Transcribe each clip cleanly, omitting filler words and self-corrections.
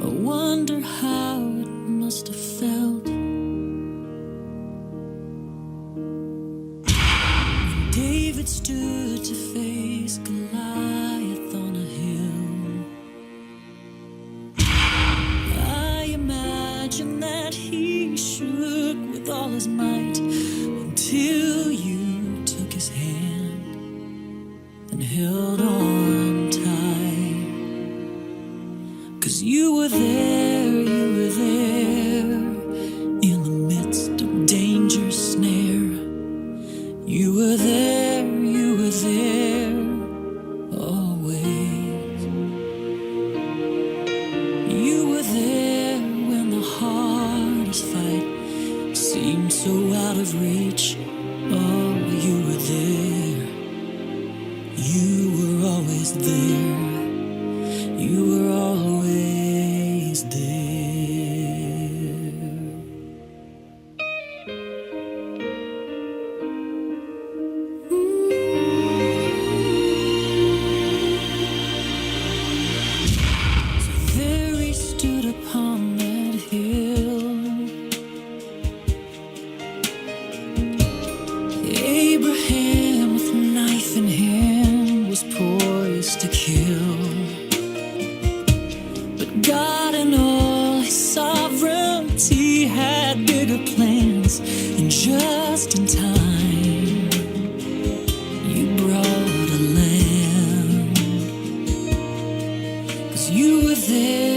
I wonder how it must have felt when David stood to face Goliath on a hill. I imagine that he shook with all his might until you took his hand and held on tight. 'Cause you were there in the midst of danger's snare. You were there always. You were there when the hardest fight seemed so out of reach. Oh, you were there. You were always there. You were always there. So there he stood upon that hill. Abraham with knife in hand was poised to kill. But God in all his sovereignty had bigger plans, and just in time you brought a lamb. 'Cause you were there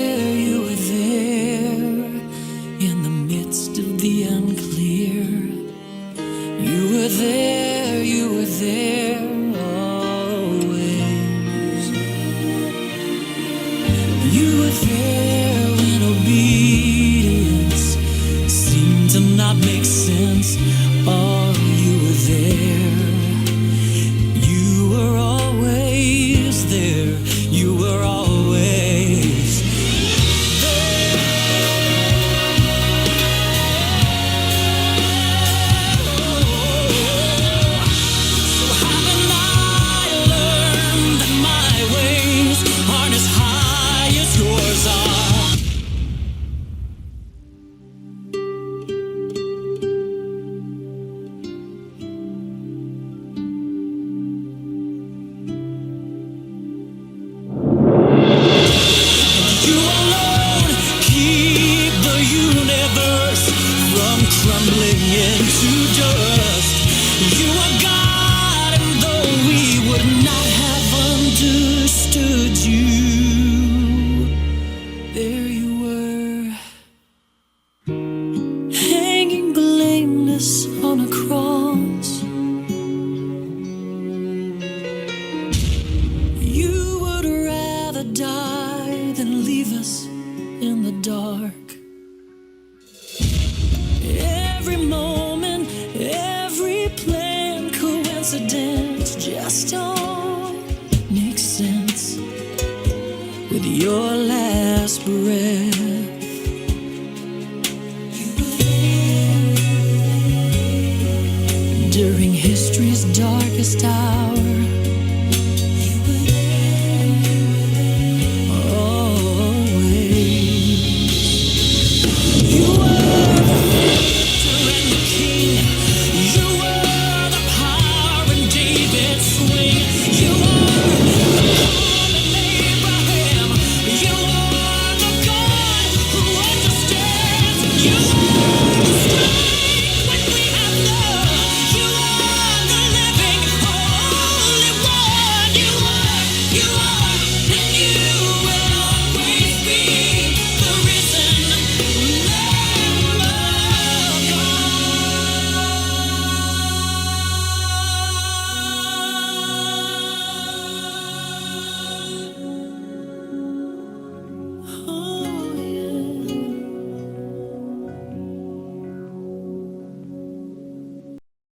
in the midst of the unclear. You were there always. You were there when obedience seemed to not make sense. Oh, you were there. You were always there. You were always crumbling into dust. You are God, and though we would not have understood you, there you were, hanging blameless on a cross. You would rather die than leave us in the dark. Every moment, every plan, coincidence, just all makes sense with your last breath. You were there during history's darkest hour.